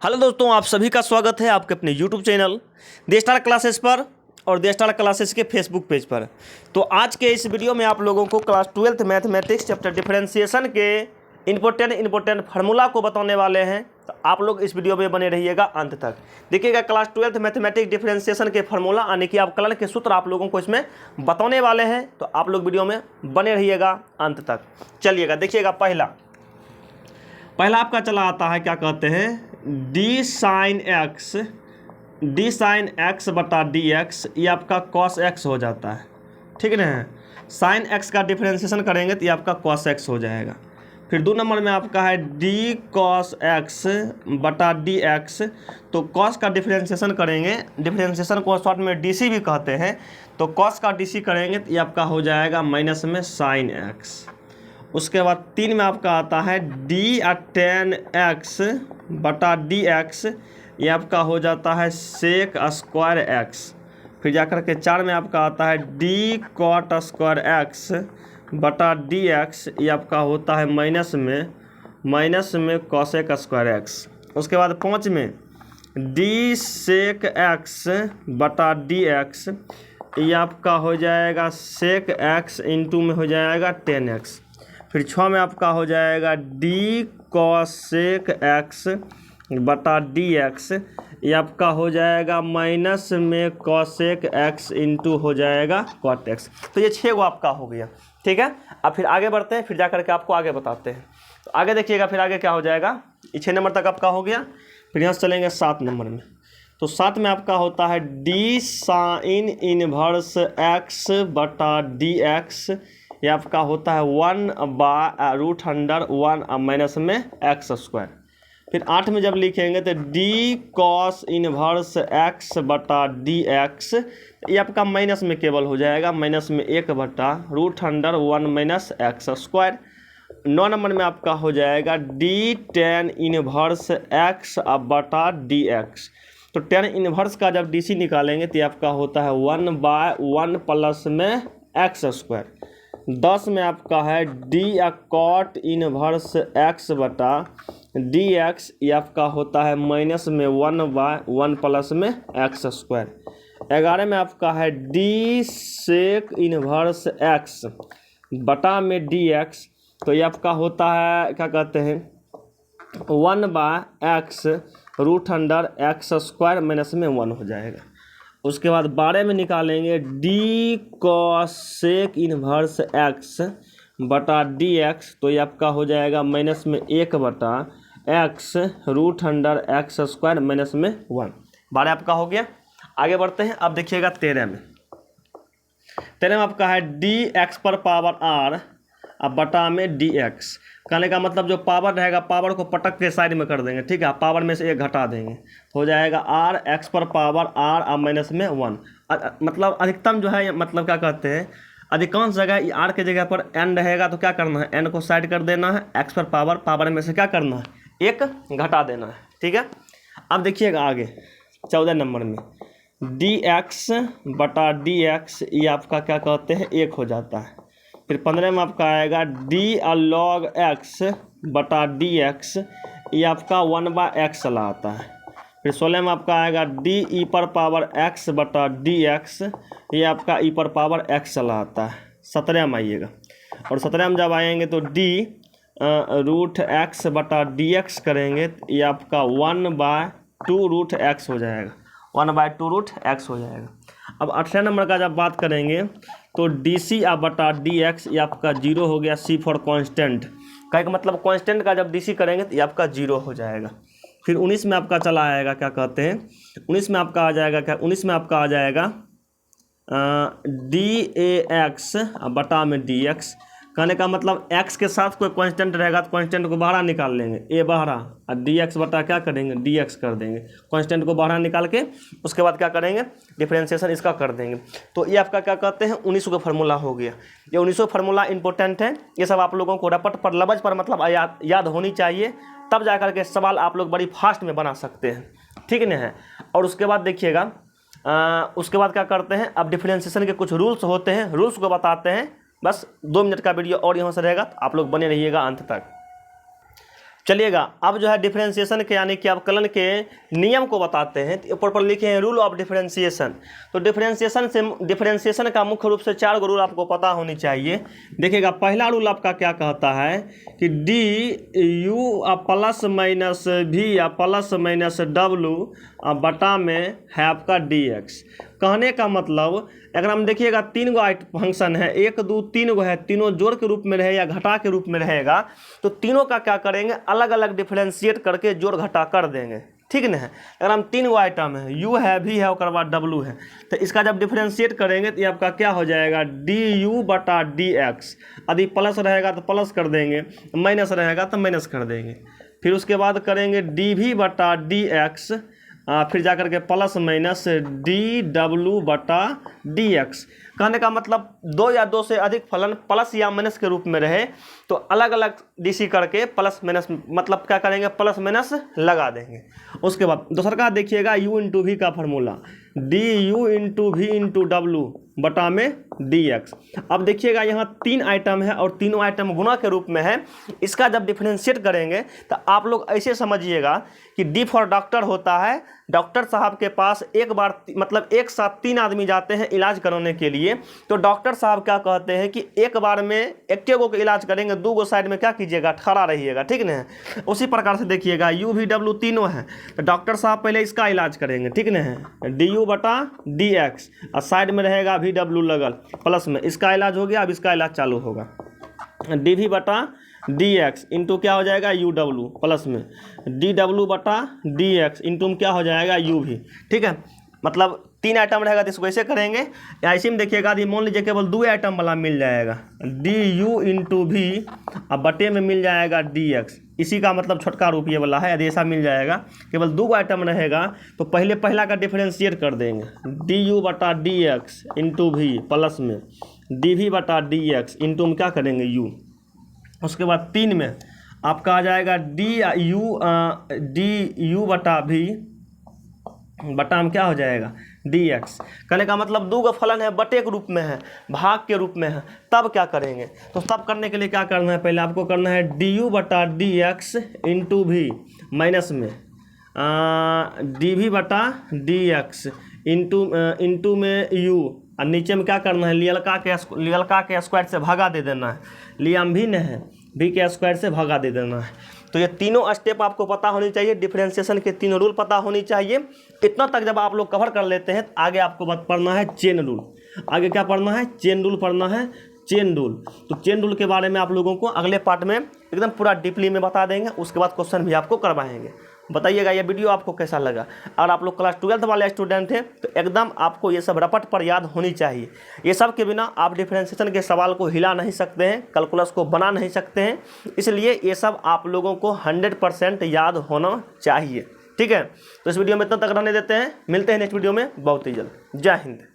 Hello दोस्तों, आप सभी का स्वागत है आपके अपने YouTube channel the star classes पर और द स्टार क्लासेस के फेसबुक पेज पर। तो आज के इस वीडियो में आप लोगों को class 12th mathematics chapter differentiation के इम्पोर्टेंट फार्मूला को बताने वाले हैं। तो आप लोग इस वीडियो में बने रहिएगा अंत तक। देखिएगा, क्लास 12th मैथमेटिक्स डिफरेंशिएशन के फार्मूला यानी कि अवकलन के सूत्र आप लोगों को इसमें बताने वाले हैं। तो आप लोग वीडियो में बने रहिएगा अंत तक। चलिएगा, देखिएगा, पहला आपका चला आता है, क्या कहते हैं, डी साइन एक्स बटा डी एक्स, ये आपका कॉस एक्स हो जाता है। ठीक है ना, साइन एक्स का डिफरेंशिएशन करेंगे तो ये आपका कॉस एक्स हो जाएगा। फिर 2 नंबर में आपका है डी कॉस एक्स बटा डी एक्स, तो कॉस का डिफरेंशिएशन करेंगे, डिफरेंशिएशन को शॉर्ट में डीसी भी कहते हैं। तो कॉस का डीसी करेंगे तो ये आपका हो जाएगा माइनस में साइन एक्स। उसके बाद 3 में आपका आता है डी टेन एक्स बटा डी एक्स, ये आपका हो जाता है सेक स्क्वायर एक्स। फिर जाकर के 4 में आपका आता है डी कॉट स्क्वायर एक्स बटा डी एक्स, ये आपका होता है माइनस में कॉसेक स्क्वायर एक्स। उसके बाद 5 में डी सेक एक्स बटा डी एक्स, ये आपका हो जाएगा सेक एक्स इंटू में हो जाएगा 10x। फिर 6 में आपका हो जाएगा डी कॉसेक एक्स बटा डी एक्स, ये आपका हो जाएगा माइनस में कॉसेक एक्स इंटू हो जाएगा कॉट एक्स। तो ये 6 आपका हो गया। ठीक है, अब फिर आगे बढ़ते हैं, फिर जा करके आपको आगे बताते हैं। तो आगे देखिएगा, फिर आगे क्या हो जाएगा, ये 6 नंबर तक आपका हो गया। फिर यहाँ से चलेंगे 7 नंबर में। तो 7 में आपका होता है डी साइन इनवर्स एक्स बटा डी एक्स, ये आपका होता है 1/√1 माइनस में एक्स स्क्वायर। फिर 8 में जब लिखेंगे तो डी कॉस इनवर्स एक्स बटा डी एक्स, ये आपका माइनस में केवल हो जाएगा, माइनस में 1/√1 माइनस एक्स स्क्वायर। 9 नंबर में आपका हो जाएगा डी टेन इनवर्स एक्स बटा डी एक्स। तो टेन इनवर्स का जब डीसी निकालेंगे तो आपका होता है 1/1 प्लस में एक्स स्क्वायर। 10 में आपका है डी कॉट इनवर्स एक्स बटा डी एक्स, ये आपका होता है माइनस में 1/1 प्लस में एक्स स्क्वायर। 11 में आपका है डी सेक इनवर्स एक्स बटा में डी एक्स, तो ये आपका होता है, क्या कहते हैं, 1/x√x स्क्वायर माइनस में 1 हो जाएगा। उसके बाद 12 में निकालेंगे डी कॉसेक इनवर्स एक्स बटा डी एक्स, तो ये आपका हो जाएगा माइनस में 1/x√x स्क्वायर माइनस में 1। 12 आपका हो गया। आगे बढ़ते हैं। अब देखिएगा 13 में आपका है डी एक्स पर पावर आर अब बटा में डी एक्स। कहने का मतलब जो पावर रहेगा, पावर को पटक के साइड में कर देंगे। ठीक है, पावर में से 1 घटा देंगे, हो जाएगा आर एक्स पर पावर आर अब माइनस में 1। मतलब अधिकतम जो है, मतलब क्या कहते हैं, अधिकांश जगह आर के जगह पर एन रहेगा, तो क्या करना है, एन को साइड कर देना है, एक्स पर पावर में से क्या करना है, 1 घटा देना है। ठीक है, अब देखिएगा आगे 14 नंबर में डी एक्स बटा डी एक्स, ये आपका क्या कहते हैं 1 हो जाता है। फिर 15 में आपका आएगा डी लॉग एक्स बटा डी एक्स, ये आपका 1/x चला आता है। फिर 16 में आपका आएगा डी ई पर पावर एक्स बटा डी एक्स, ये आपका ई पर पावर एक्स चला आता है। 17 में आइएगा, और 17 में जब आएंगे तो डी √x बटा डी एक्स करेंगे, ये आपका 1/2√x हो जाएगा, 1/2√x हो जाएगा। अब 18 नंबर का जब बात करेंगे तो डी सी बटा डी एक्स, ये आपका 0 हो गया, सी फॉर कांस्टेंट। का मतलब कांस्टेंट का जब डी सी करेंगे तो ये आपका 0 हो जाएगा। फिर 19 में आपका चला आएगा, क्या कहते हैं, 19 में आपका आ जाएगा, क्या 19 में आपका आ जाएगा डी ए एक्स बटा में डी एक्स। कहने का मतलब x के साथ कोई कांस्टेंट रहेगा तो कांस्टेंट को बाहर निकाल लेंगे, a बाहर, और डी एक्स बटा क्या करेंगे, dx कर देंगे। कांस्टेंट को बाहर निकाल के उसके बाद क्या करेंगे, डिफरेंशिएशन इसका कर देंगे। तो ये आपका क्या कहते हैं 19वां फार्मूला हो गया। ये 19वां फार्मूला इंपॉर्टेंट है, ये सब आप लोगों को रपट पर लबज पर मतलब याद होनी चाहिए, तब जा करके सवाल आप लोग बड़ी फास्ट में बना सकते हैं। ठीक नहीं है। और उसके बाद देखिएगा, उसके बाद क्या करते हैं, अब डिफरेंशिएशन के कुछ रूल्स होते हैं, रूल्स को बताते हैं। बस 2 मिनट का वीडियो और यहाँ से रहेगा, तो आप लोग बने रहिएगा अंत तक। चलिएगा अब जो है डिफरेंशिएशन के यानी कि अवकलन के नियम को बताते हैं। तो ऊपर पर लिखे हैं रूल ऑफ डिफरेंशिएशन। तो डिफरेंशिएशन का मुख्य रूप से 4 रूल आपको पता होनी चाहिए। देखिएगा पहला रूल आपका क्या कहता है कि डी यू प्लस माइनस भी या प्लस माइनस डब्लू बटा में है आपका डी एक्स। कहने का मतलब अगर हम देखिएगा 3 गो फंक्शन है, 1 2 3 गो है, तीनों जोड़ के रूप में रहे या घटा के रूप में रहेगा, तो तीनों का क्या करेंगे अलग अलग डिफरेंशिएट करके जोड़ घटा कर देंगे, ठीक ना है। अगर हम 3 गो आइटम है, यू है, भी है, और बाद डब्लू है, तो इसका जब डिफरेंशिएट करेंगे तो ये आपका क्या हो जाएगा डी यू बटा डी एक्स। यदि प्लस रहेगा तो प्लस कर देंगे, माइनस रहेगा तो माइनस कर देंगे। फिर उसके बाद करेंगे डी भी बटा डी एक्स, फिर जाकर के प्लस माइनस डी डब्लू बटा डी एक्स। कहने का मतलब 2 या 2 से अधिक फलन प्लस या माइनस के रूप में रहे तो अलग अलग डीसी करके प्लस माइनस मतलब क्या करेंगे प्लस माइनस लगा देंगे। उसके बाद दूसरा का देखिएगा यू इंटू वी का formula, D U into V into W बटा में डी एक्स। अब देखिएगा यहाँ 3 आइटम है और तीनों आइटम गुणा के रूप में है। इसका जब डिफरेंशिएट करेंगे तो आप लोग ऐसे समझिएगा कि डी फॉर डॉक्टर होता है। डॉक्टर साहब के पास एक बार मतलब एक साथ 3 आदमी जाते हैं इलाज कराने के लिए, तो डॉक्टर साहब क्या कहते हैं कि एक बार में एक गो का इलाज करेंगे, 2 गो साइड में क्या कीजिएगा खड़ा रहिएगा, ठीक ना। उसी प्रकार से देखिएगा यू भी डब्लू तीनों है, तो डॉक्टर साहब पहले इसका इलाज करेंगे, ठीक ना, डी यू बटा डी एक्स, और साइड में रहेगा भी डब्लू लगल प्लस में, इसका इलाज हो गया। अब इसका इलाज चालू होगा, डी भी बटा डी एक्स इंटू क्या हो जाएगा यू डब्लू प्लस में डी डब्लू बटा डी एक्स इंटू में क्या हो जाएगा यू भी, ठीक है। मतलब 3 आइटम रहेगा तो इसको ऐसे करेंगे। ऐसे में देखिएगा मान लीजिए केवल 2 आइटम वाला मिल जाएगा, डी यू इंटू भी, अब बटे में मिल जाएगा डी एक्स। इसी का मतलब छोटका रूप ये वाला है। यदि ऐसा मिल जाएगा केवल 2 आइटम रहेगा तो पहला का डिफरेंशिएट कर देंगे, डी यू बटा डी एक्स इंटू भी प्लस में डी भी बटा डी एक्स इंटू में क्या करेंगे यू। उसके बाद 3 में आपका आ जाएगा डी यू बटा भी बटा में क्या हो जाएगा डी एक्स। कहने का मतलब 2 गो फलन है, बटे के रूप में है, भाग के रूप में है। तब क्या करेंगे, तो तब करने के लिए क्या करना है, पहले आपको करना है डी यू बटा डी एक्स इंटू भी माइनस में डी भी बटा डी एक्स इंटू में यू, और नीचे में क्या करना है लियलका के स्क्वायर से भागा दे देना है, लियम भी नहीं है, भी के स्क्वायर से भागा दे देना है। तो ये तीनों स्टेप आपको पता होनी चाहिए, डिफरेंशिएशन के 3 रूल पता होनी चाहिए। इतना तक जब आप लोग कवर कर लेते हैं तो आगे आपको पढ़ना है चेन रूल। आगे क्या पढ़ना है, चेन रूल पढ़ना है, चेन रूल। तो चेन रूल के बारे में आप लोगों को अगले पार्ट में एकदम पूरा डीपली में बता देंगे। उसके बाद क्वेश्चन भी आपको करवाएंगे। बताइएगा ये वीडियो आपको कैसा लगा। और आप लोग क्लास 12th वाले स्टूडेंट हैं तो एकदम आपको ये सब रपट पर याद होनी चाहिए। ये सब के बिना आप डिफरेंशिएशन के सवाल को हिला नहीं सकते हैं, कैलकुलस को बना नहीं सकते हैं। इसलिए ये सब आप लोगों को 100% याद होना चाहिए, ठीक है। तो इस वीडियो में इतना तक रहने देते हैं, मिलते हैं नेक्स्ट वीडियो में बहुत ही जल्द। जय हिंद।